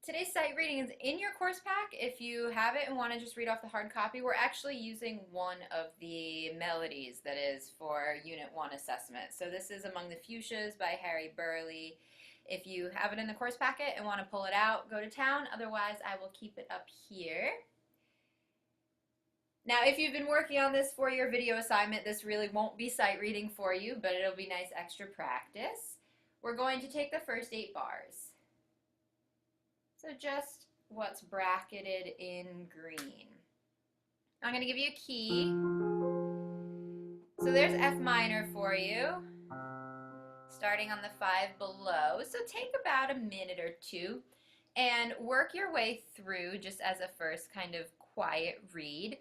Today's sight reading is in your course pack. If you have it and want to just read off the hard copy, we're actually using one of the melodies that is for Unit 1 assessment. So this is Among the Fuchsias by Harry Burleigh. If you have it in the course packet and want to pull it out, go to town. Otherwise, I will keep it up here. Now, if you've been working on this for your video assignment, this really won't be sight reading for you, but it'll be nice extra practice. We're going to take the first 8 bars. So just what's bracketed in green. I'm going to give you a key. So there's F minor for you, starting on the 5 below. So take about a minute or two and work your way through just as a first kind of quiet read.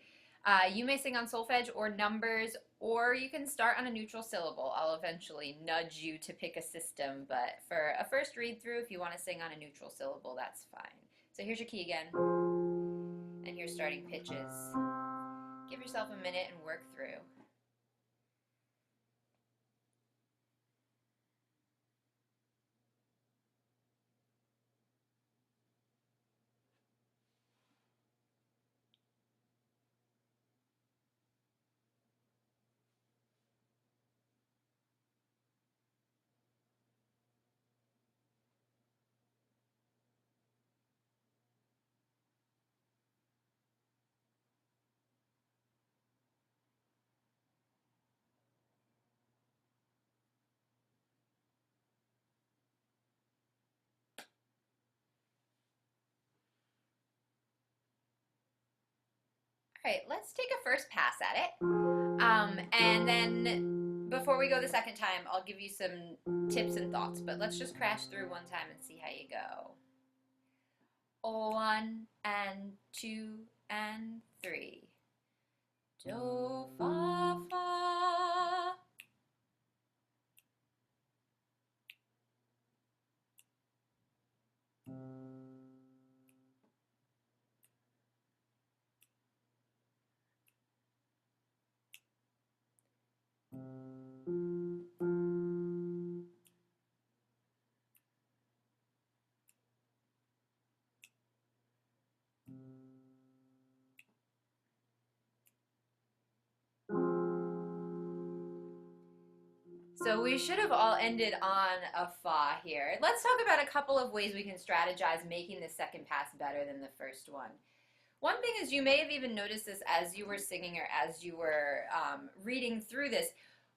You may sing on solfege or numbers, or you can start on a neutral syllable. I'll eventually nudge you to pick a system, but for a first read through, if you want to sing on a neutral syllable, that's fine. So here's your key again, and here's starting pitches. Give yourself a minute and work through. All right, let's take a first pass at it. And then before we go the second time, I'll give you some tips and thoughts, but let's just crash through one time and see how you go. 1 and 2 and 3. Do, fa, fa. So we should have all ended on a fa here. Let's talk about a couple of ways we can strategize making the second pass better than the first one. One thing is, you may have even noticed this as you were singing or as you were reading through this,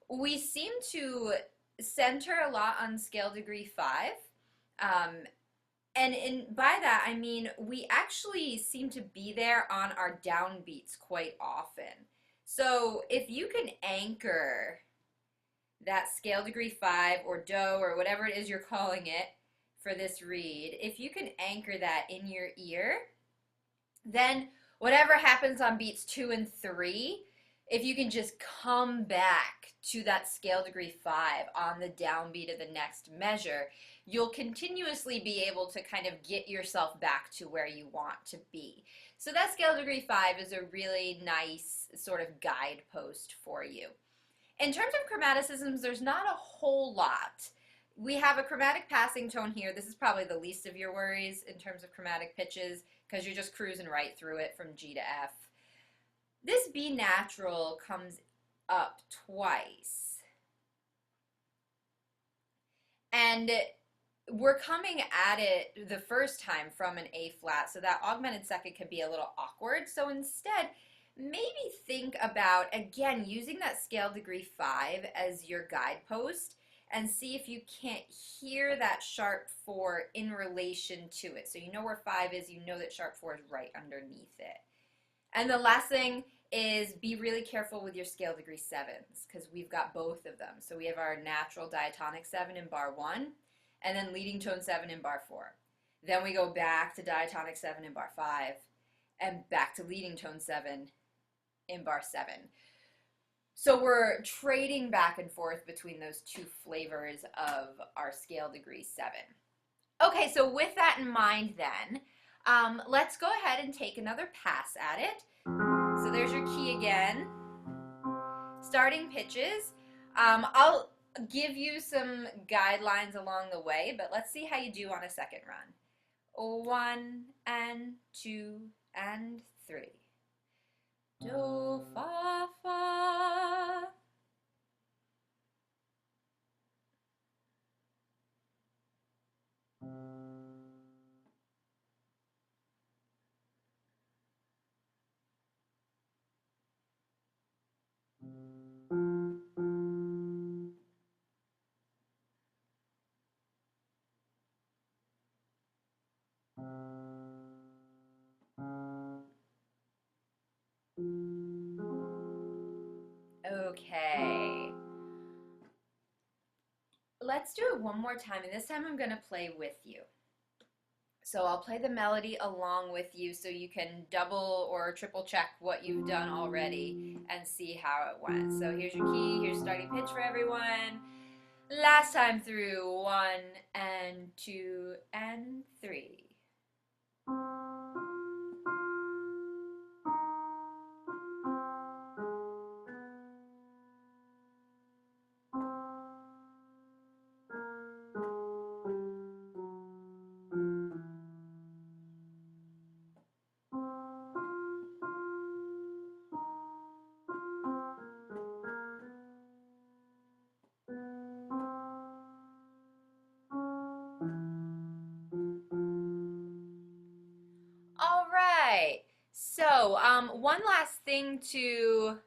we seem to center a lot on scale degree 5. And by that, I mean we actually seem to be there on our downbeats quite often. So if you can anchor that scale degree 5 or do or whatever it is you're calling it for this read, if you can anchor that in your ear, then whatever happens on beats 2 and 3, if you can just come back to that scale degree 5 on the downbeat of the next measure, you'll continuously be able to kind of get yourself back to where you want to be. So that scale degree 5 is a really nice sort of guidepost for you. In terms of chromaticisms, there's not a whole lot. We have a chromatic passing tone here. This is probably the least of your worries in terms of chromatic pitches because you're just cruising right through it from G to F. This B natural comes up twice. And we're coming at it the first time from an A flat, so that augmented second could be a little awkward. So instead, maybe think about, again, using that scale degree 5 as your guidepost and see if you can't hear that sharp 4 in relation to it. So you know where 5 is, you know that sharp 4 is right underneath it. And the last thing is be really careful with your scale degree 7s because we've got both of them. So we have our natural diatonic 7 in bar 1 and then leading tone 7 in bar 4. Then we go back to diatonic 7 in bar 5 and back to leading tone 7 in bar 7. So we're trading back and forth between those two flavors of our scale degree 7. Okay, so with that in mind then, let's go ahead and take another pass at it. So there's your key again. Starting pitches. I'll give you some guidelines along the way, but let's see how you do on a second run. 1 and 2 and 3. Do, fa, fa. Okay. Let's do it one more time, and this time I'm going to play with you. So I'll play the melody along with you so you can double or triple check what you've done already and see how it went. So here's your key, here's starting pitch for everyone. Last time through, 1 and 2 and 3. All right. So, one last thing to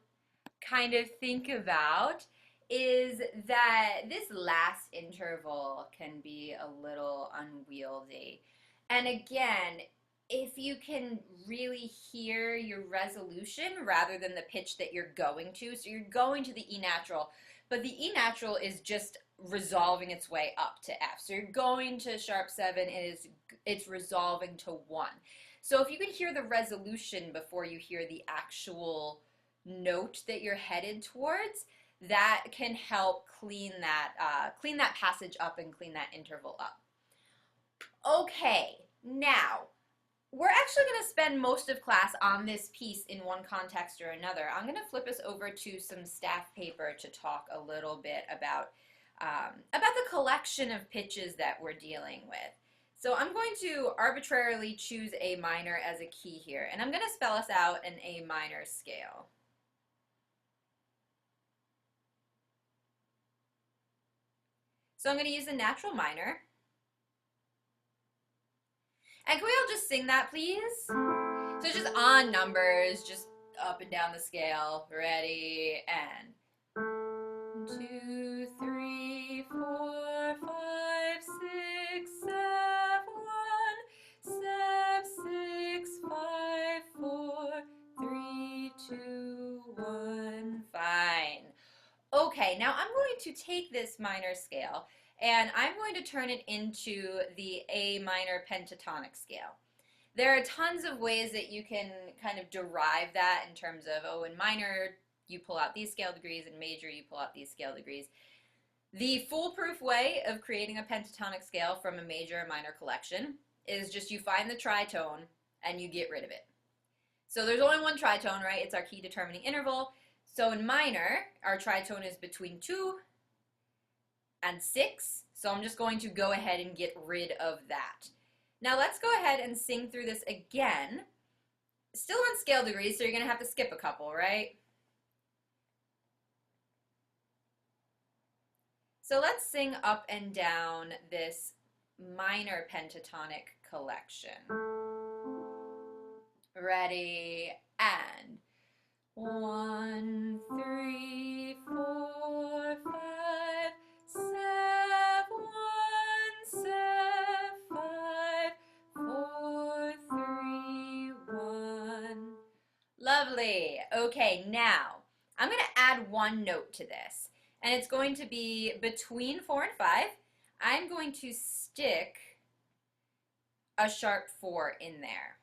kind of think about is that this last interval can be a little unwieldy. And again, if you can really hear your resolution rather than the pitch that you're going to, so you're going to the E natural, but the E natural is just resolving its way up to F. So you're going to sharp 7, it's resolving to 1. So if you can hear the resolution before you hear the actual note that you're headed towards, that can help clean that passage up and clean that interval up. Okay, now we're actually going to spend most of class on this piece in one context or another. I'm going to flip us over to some staff paper to talk a little bit about the collection of pitches that we're dealing with. So I'm going to arbitrarily choose A minor as a key here, and I'm going to spell us out an A minor scale. So I'm going to use the natural minor. And can we all just sing that, please? So it's just on numbers, just up and down the scale. Ready, and 2, 3, 4, 5, 6, 7, 1, 7, 6, 5, 4, 3, 2, 1. Fine. Okay, now I'm going to take this minor scale and I'm going to turn it into the A minor pentatonic scale. There are tons of ways that you can kind of derive that in terms of, oh, in minor you pull out these scale degrees, in major you pull out these scale degrees. The foolproof way of creating a pentatonic scale from a major and minor collection is just you find the tritone and you get rid of it. So there's only one tritone, right? It's our key determining interval. So in minor, our tritone is between 2 and 6. So I'm just going to go ahead and get rid of that. Now let's go ahead and sing through this again. Still on scale degrees, so you're going to have to skip a couple, right? So let's sing up and down this minor pentatonic collection. Ready, and 1, 3, 4, 5, 7, 1, 7, 5, 4, 3, 1. Lovely. Okay, now I'm going to add one note to this, and it's going to be between 4 and 5. I'm going to stick a sharp 4 in there.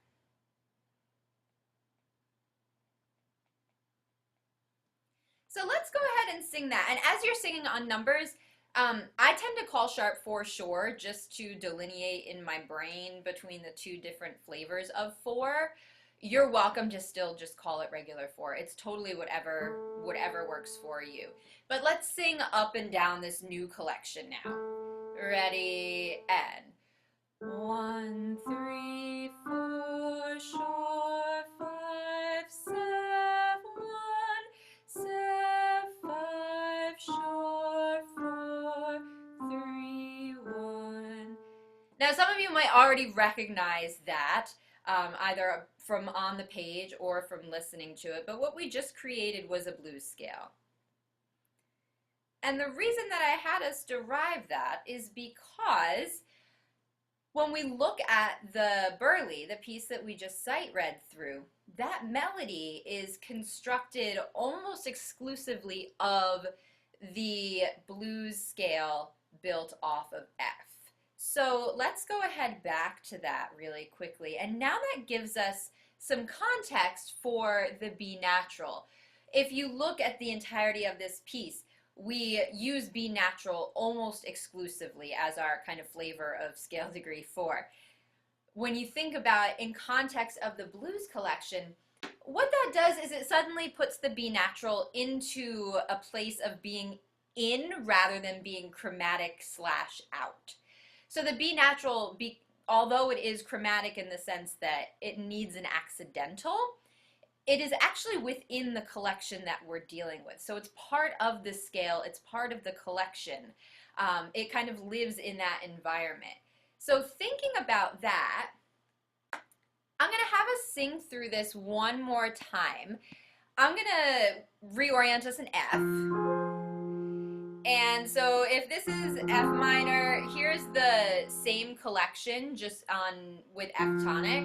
So let's go ahead and sing that. And as you're singing on numbers, I tend to call sharp 4 sure just to delineate in my brain between the two different flavors of 4. You're welcome to still just call it regular 4. It's totally whatever works for you. But let's sing up and down this new collection now. Ready, and 1, 3. Now, some of you might already recognize that, either from on the page or from listening to it, but what we just created was a blues scale. And the reason that I had us derive that is because when we look at the Burleigh, the piece that we just sight read through, that melody is constructed almost exclusively of the blues scale built off of F. So let's go ahead back to that really quickly. And now that gives us some context for the B natural. If you look at the entirety of this piece, we use B natural almost exclusively as our kind of flavor of scale degree 4. When you think about it in context of the blues collection, what that does is it suddenly puts the B natural into a place of being in rather than being chromatic / out. So the B natural, although it is chromatic in the sense that it needs an accidental, it is actually within the collection that we're dealing with. So it's part of the scale, it's part of the collection. It kind of lives in that environment. So thinking about that, I'm going to have us sing through this one more time. I'm going to reorient us in F. And so if this is F minor, here's the same collection just with F tonic.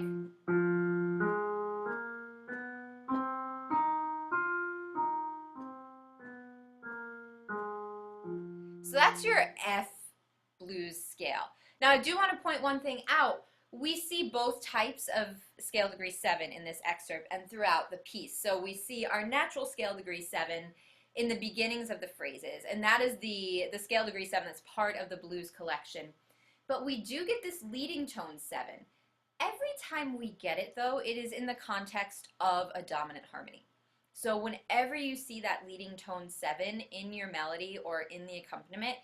So that's your F blues scale. Now I do want to point one thing out. We see both types of scale degree 7 in this excerpt and throughout the piece. So we see our natural scale degree 7 in the beginnings of the phrases, and that is the scale degree 7 that's part of the blues collection. But we do get this leading tone 7. Every time we get it, though, it is in the context of a dominant harmony. So whenever you see that leading tone 7 in your melody or in the accompaniment,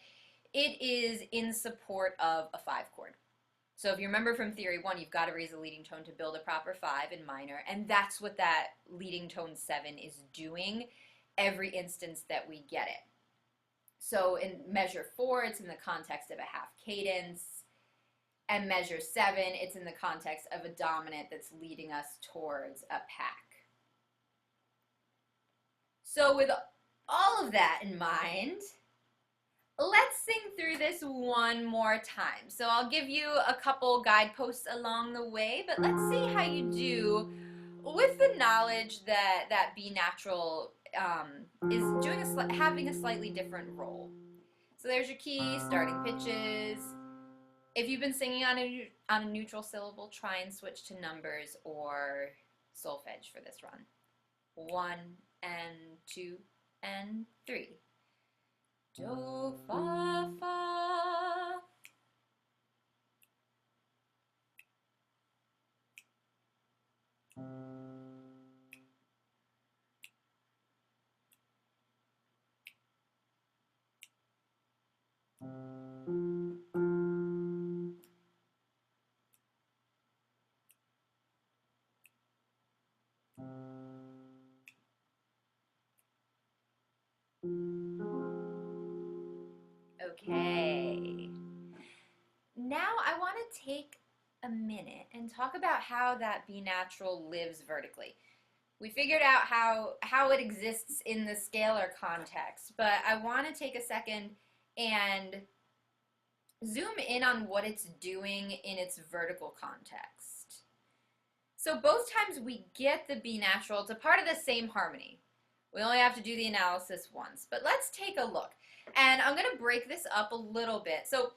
it is in support of a 5 chord. So if you remember from Theory 1, you've got to raise a leading tone to build a proper 5 in minor, and that's what that leading tone 7 is doing every instance that we get it. So in measure 4, it's in the context of a half cadence, and measure 7, it's in the context of a dominant that's leading us towards a pack. So with all of that in mind, let's sing through this one more time. So I'll give you a couple guideposts along the way, but let's see how you do with the knowledge that that B natural is having a slightly different role. So there's your key, starting pitches. If you've been singing on a neutral syllable, try and switch to numbers or solfege for this run. 1 and 2 and 3. Do, fa, fa. Okay. Now I want to take a minute and talk about how that B natural lives vertically. We figured out how it exists in the scalar context, but I want to take a second and zoom in on what it's doing in its vertical context. So both times we get the B natural, it's a part of the same harmony. We only have to do the analysis once, but let's take a look. And I'm going to break this up a little bit. So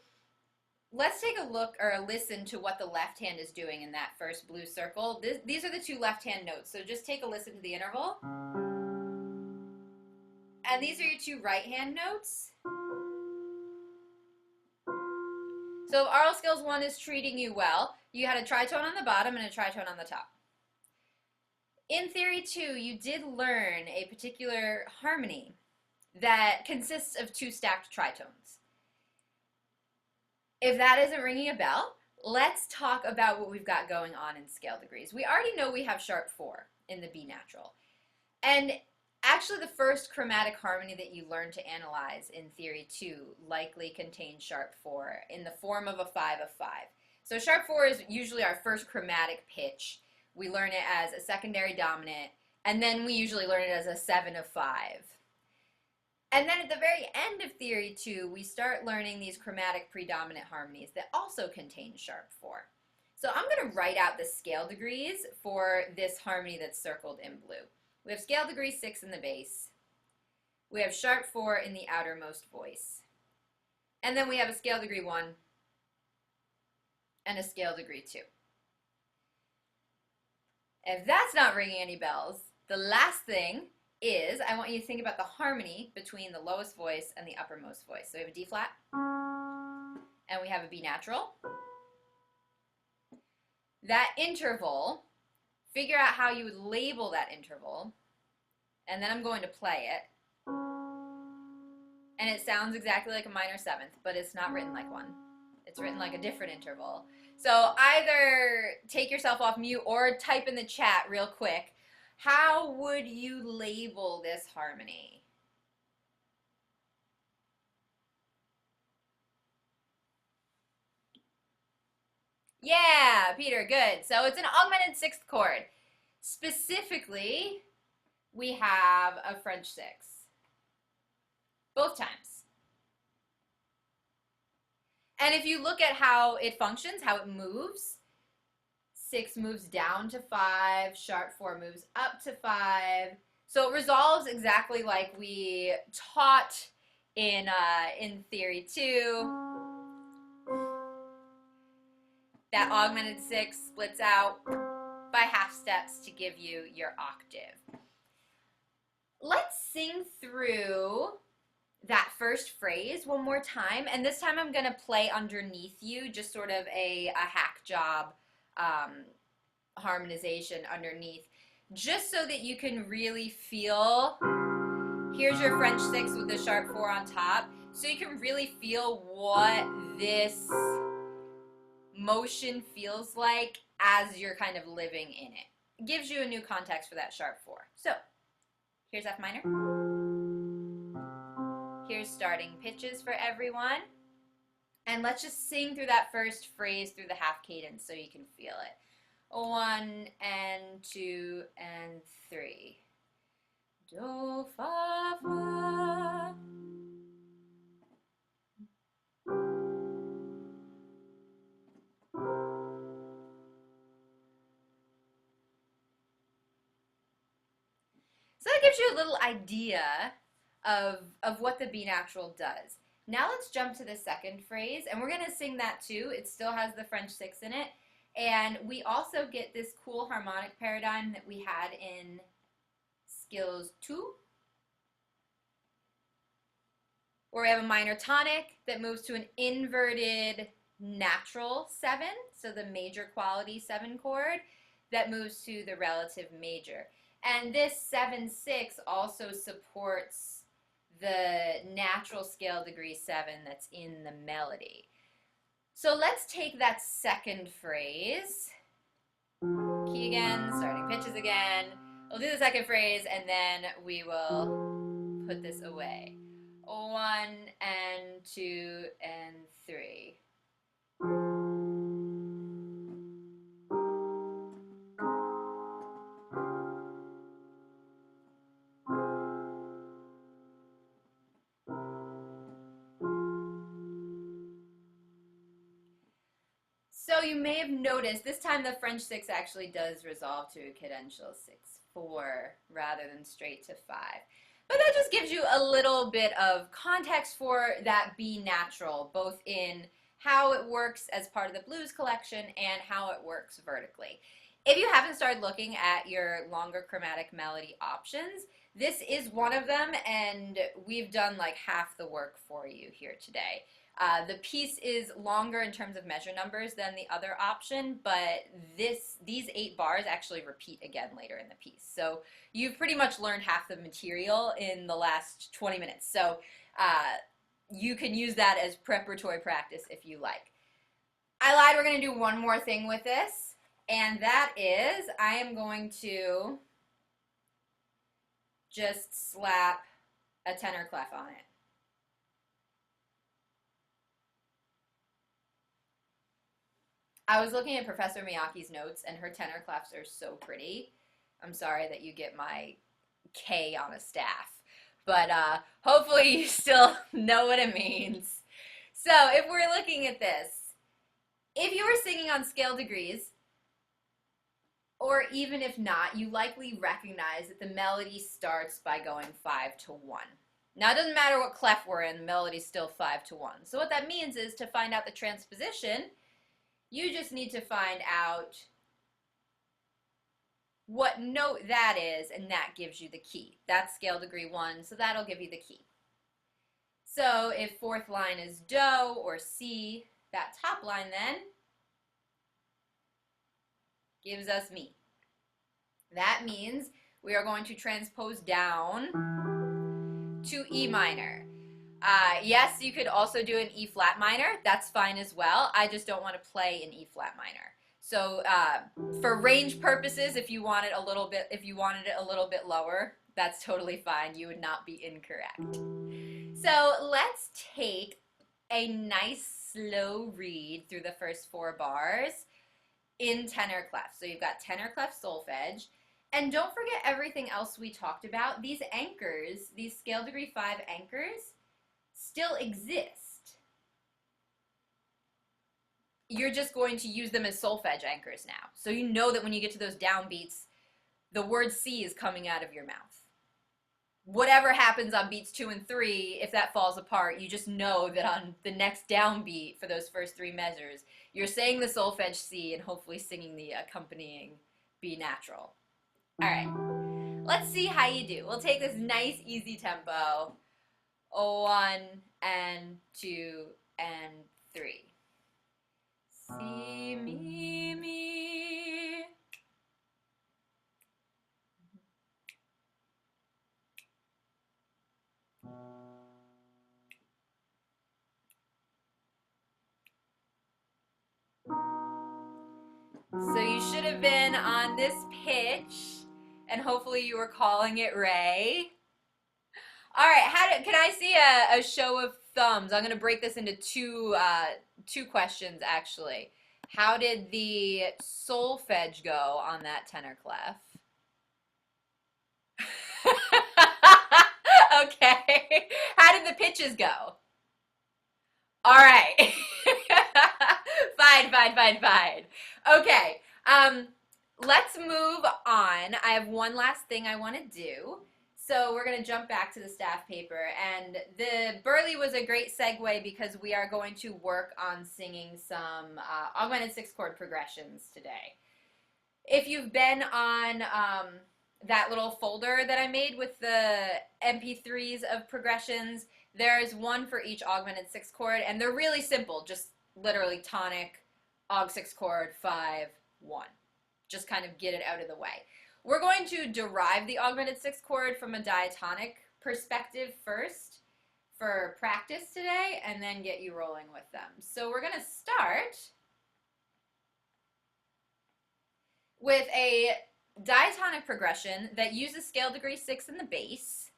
let's take a look or a listen to what the left hand is doing in that first blue circle. These are the two left hand notes, so just take a listen to the interval. And these are your two right hand notes. So if Aural Skills 1 is treating you well, you had a tritone on the bottom and a tritone on the top. In Theory 2, you did learn a particular harmony that consists of 2 stacked tritones. If that isn't ringing a bell, let's talk about what we've got going on in scale degrees. We already know we have sharp 4 in the B natural. And actually the first chromatic harmony that you learn to analyze in Theory 2 likely contains sharp 4 in the form of a 5 of 5. So sharp 4 is usually our first chromatic pitch. We learn it as a secondary dominant, and then we usually learn it as a 7 of 5. And then at the very end of Theory 2, we start learning these chromatic predominant harmonies that also contain sharp 4. So I'm going to write out the scale degrees for this harmony that's circled in blue. We have scale degree 6 in the bass. We have sharp 4 in the outermost voice. And then we have a scale degree 1 and a scale degree 2. If that's not ringing any bells, the last thing is I want you to think about the harmony between the lowest voice and the uppermost voice. So we have a D flat, and we have a B natural. That interval, figure out how you would label that interval, and then I'm going to play it. And it sounds exactly like a minor seventh, but it's not written like one. It's written like a different interval. So either take yourself off mute or type in the chat real quick. How would you label this harmony? Yeah, Peter, good. So it's an augmented sixth chord. Specifically, we have a French six. Both times. And if you look at how it functions, how it moves, 6 moves down to 5, sharp 4 moves up to 5. So it resolves exactly like we taught in Theory 2. That augmented 6 splits out by half steps to give you your octave. Let's sing through that first phrase one more time, and this time I'm going to play underneath you, just sort of a hack job harmonization underneath, just so that you can really feel. Here's your French 6 with the sharp 4 on top, so you can really feel what this motion feels like as you're kind of living in it. It gives you a new context for that sharp 4. So here's F minor. Here's starting pitches for everyone. And let's just sing through that first phrase through the half cadence so you can feel it. 1 and 2 and 3. Do, fa, fa. So that gives you a little idea of what the B natural does. Now let's jump to the second phrase, and we're going to sing that too. It still has the French 6 in it, and we also get this cool harmonic paradigm that we had in Skills 2, where we have a minor tonic that moves to an inverted natural 7, so the major quality 7 chord, that moves to the relative major. And this 7-6 also supports the natural scale degree 7 that's in the melody. So let's take that second phrase, key again, starting pitches again. We'll do the second phrase and then we will put this away. 1 and 2 and 3. So you may have noticed this time the French 6 actually does resolve to a cadential 6-4 rather than straight to 5. But that just gives you a little bit of context for that B natural, both in how it works as part of the blues collection and how it works vertically. If you haven't started looking at your longer chromatic melody options, this is one of them, and we've done like half the work for you here today. The piece is longer in terms of measure numbers than the other option, but these 8 bars actually repeat again later in the piece. So you've pretty much learned half the material in the last 20 minutes. So you can use that as preparatory practice if you like. I lied, we're going to do one more thing with this, and that is I am going to just slap a tenor clef on it. I was looking at Professor Miyake's notes, and her tenor clefs are so pretty. I'm sorry that you get my K on a staff, but hopefully you still know what it means. So if we're looking at this, if you were singing on scale degrees, or even if not, you likely recognize that the melody starts by going 5 to 1. Now, it doesn't matter what clef we're in, the melody's still 5 to 1. So what that means is to find out the transposition, you just need to find out what note that is, and that gives you the key. That's scale degree 1, so that'll give you the key. So if fourth line is Do or C, that top line then gives us Mi. That means we are going to transpose down to E minor. Yes, you could also do an E flat minor. That's fine as well. I just don't want to play an E flat minor. So for range purposes, if you wanted it a little bit lower, that's totally fine. You would not be incorrect. So let's take a nice slow read through the first 4 bars in tenor clef. So you've got tenor clef solfege. And don't forget everything else we talked about. These anchors, these scale degree 5 anchors, still exist. You're just going to use them as solfege anchors now. So you know that when you get to those downbeats, the word C is coming out of your mouth. Whatever happens on beats 2 and 3, if that falls apart, you just know that on the next downbeat for those first 3 measures, you're saying the solfege C and hopefully singing the accompanying B natural. All right, let's see how you do. We'll take this nice easy tempo. 1 and 2 and 3. Si, mi, mi. So you should have been on this pitch, and hopefully you were calling it Ray. All right, can I see a show of thumbs? I'm going to break this into two questions, actually. How did the solfege go on that tenor clef? Okay. How did the pitches go? All right. Fine. Okay. Let's move on. I have one last thing I want to do. So we're going to jump back to the staff paper, and the Burley was a great segue because we are going to work on singing some augmented 6-chord progressions today. If you've been on that little folder that I made with the MP3s of progressions, there's one for each augmented 6-chord, and they're really simple, just literally tonic, aug 6-chord, 5, 1. Just kind of get it out of the way. We're going to derive the augmented 6-chord from a diatonic perspective first for practice today, and then get you rolling with them. So we're going to start with a diatonic progression that uses scale degree 6 in the bass,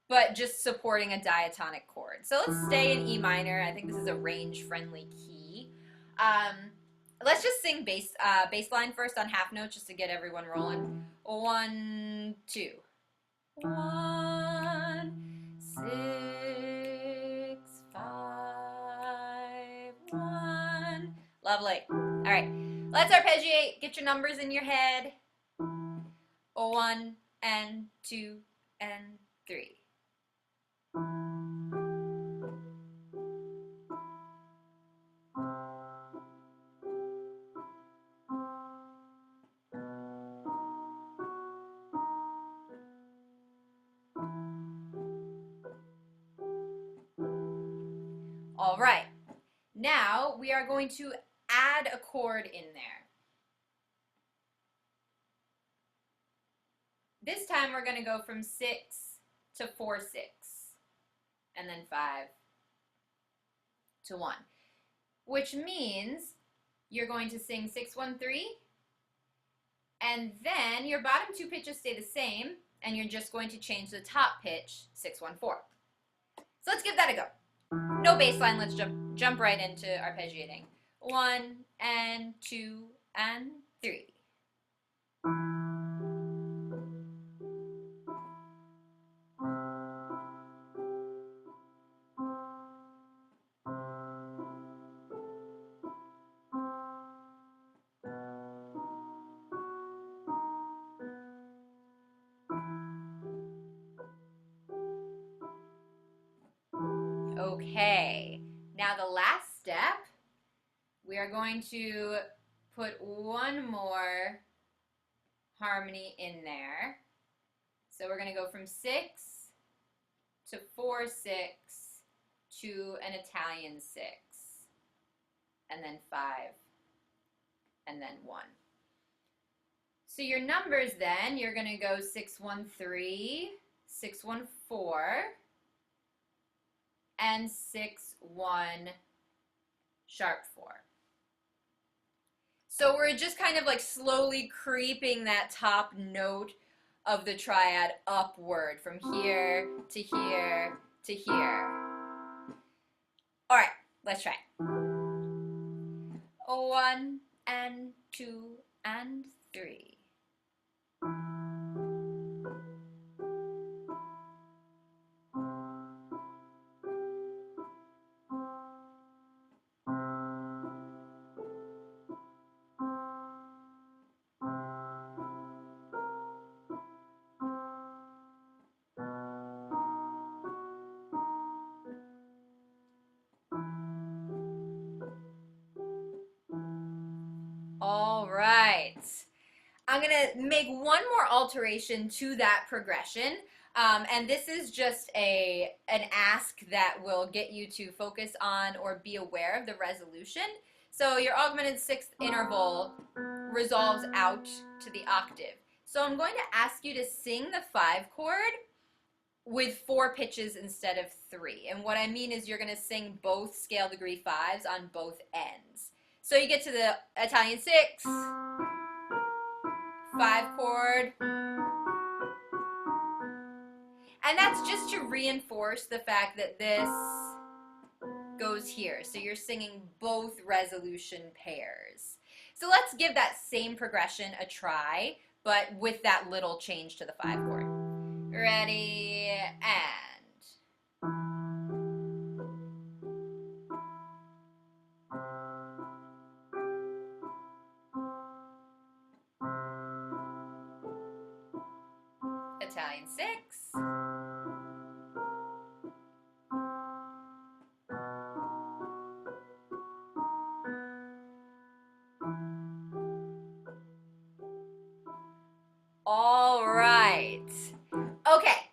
but just supporting a diatonic chord. So let's stay in E minor. I think this is a range-friendly key. Let's just sing bass line first on half notes just to get everyone rolling. 1, 2. 1, 6, 5, 1. Lovely. All right. Let's arpeggiate. Get your numbers in your head. 1 and 2 and 3. All right, now we are going to add a chord in there. This time we're going to go from 6 to 4, 6, and then 5 to 1, which means you're going to sing 6, 1, 3, and then your bottom 2 pitches stay the same, and you're just going to change the top pitch, 6, 1, 4. So let's give that a go. No bass line, let's jump right into arpeggiating. 1 and 2 and 3. Okay, now the last step, we are going to put one more harmony in there. So we're going to go from 6 to 4, 6 to an Italian 6, and then 5, and then 1. So your numbers then, you're going to go 6, 1, 3, 6, 1, 4, and 6, 1, sharp 4. So we're just kind of like slowly creeping that top note of the triad upward from here to here to here. All right, let's try. 1 and 2 and 3. All right. I'm going to make one more alteration to that progression. And this is just an ask that will get you to focus on or be aware of the resolution. So your augmented sixth interval resolves out to the octave. So I'm going to ask you to sing the 5 chord with 4 pitches instead of 3. And what I mean is you're going to sing both scale degree 5s on both ends. So you get to the Italian 6, 5 chord, and that's just to reinforce the fact that this goes here. So you're singing both resolution pairs. So let's give that same progression a try, but with that little change to the 5 chord. Ready, and... Italian 6. All right. Okay.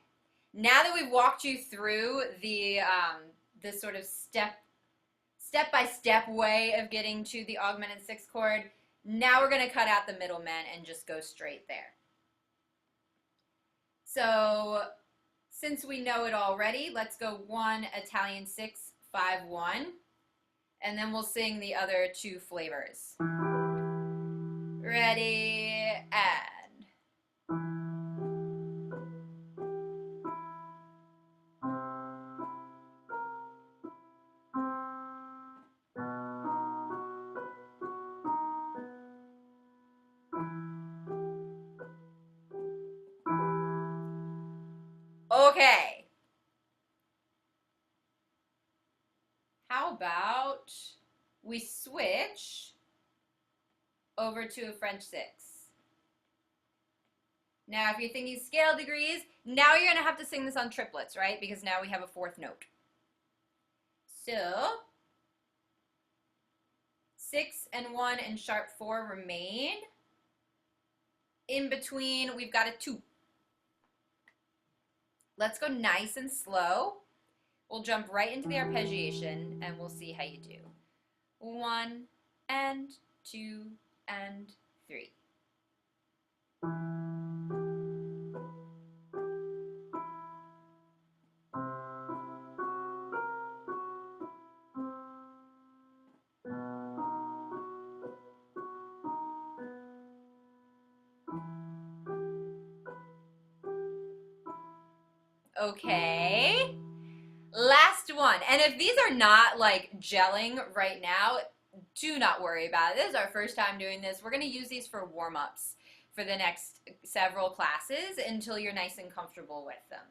Now that we've walked you through the this sort of step-by-step way of getting to the augmented 6th chord, now we're going to cut out the middlemen and just go straight there. So since we know it already, let's go 1 Italian 6, 5, 1, and then we'll sing the other 2 flavors. Ready, and... Okay. How about we switch over to a French 6? Now, if you're thinking scale degrees, now you're going to have to sing this on triplets, right? Because now we have a 4th note. So, 6 and 1 and sharp 4 remain. In between, we've got a 2. Let's go nice and slow. We'll jump right into the arpeggiation, and we'll see how you do. 1 and 2 and 3. Okay. Last one. And if these are not like gelling right now, do not worry about it. This is our first time doing this. We're going to use these for warm-ups for the next several classes until you're nice and comfortable with them.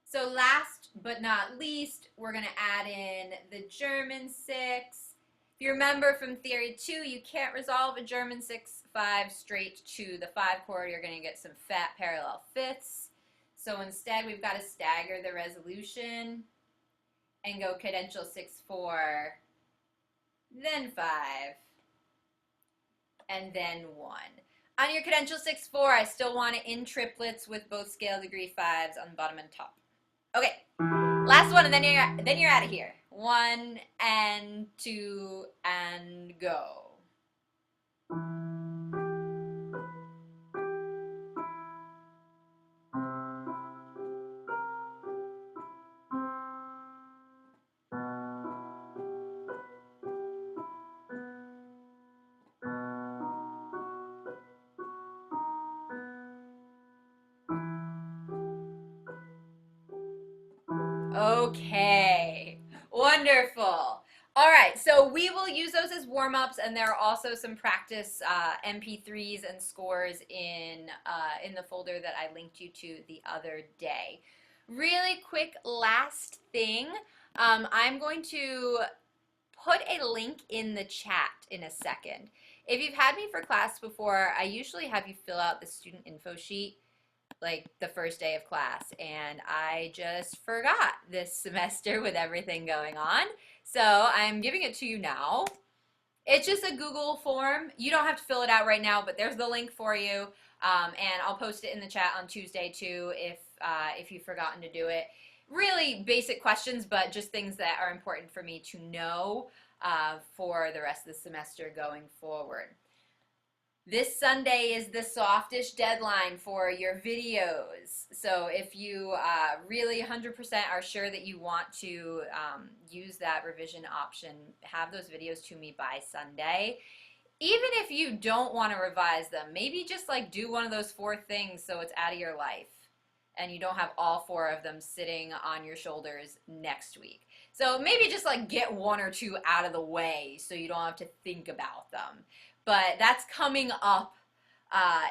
So last but not least, we're going to add in the German 6. If you remember from Theory 2, you can't resolve a German 6-5 straight to the 5 chord. You're going to get some fat parallel fifths. So instead, we've got to stagger the resolution and go cadential 6-4, then 5, and then 1. On your cadential 6-4, I still want it in triplets with both scale degree 5s on bottom and top. Okay, last one, and then you're out of here. 1 and 2 and go. Okay, wonderful. All right, so we will use those as warm-ups, and there are also some practice MP3s and scores in the folder that I linked you to the other day. Really quick last thing, I'm going to put a link in the chat in a second. If you've had me for class before, I usually have you fill out the student info sheet like the first day of class, and I just forgot this semester with everything going on. So I'm giving it to you now. It's just a Google form. You don't have to fill it out right now, but there's the link for you, and I'll post it in the chat on Tuesday too if you've forgotten to do it. Really basic questions, but just things that are important for me to know for the rest of the semester going forward. This Sunday is the softish deadline for your videos. So if you really 100% are sure that you want to use that revision option, have those videos to me by Sunday. Even if you don't want to revise them, maybe just like do one of those 4 things so it's out of your life and you don't have all 4 of them sitting on your shoulders next week. So maybe just like get 1 or 2 out of the way so you don't have to think about them. But that's coming up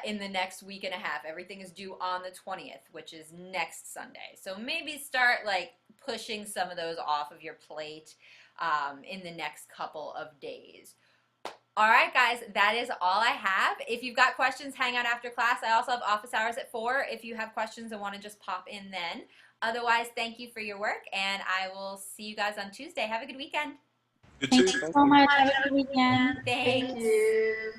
in the next week and a half. Everything is due on the 20th, which is next Sunday. So maybe start like pushing some of those off of your plate in the next couple of days. All right, guys, that is all I have. If you've got questions, hang out after class. I also have office hours at 4 if you have questions and want to just pop in then. Otherwise, thank you for your work, and I will see you guys on Tuesday. Have a good weekend. You too. Thank you so much. Have a good weekend. Thanks. Thank you.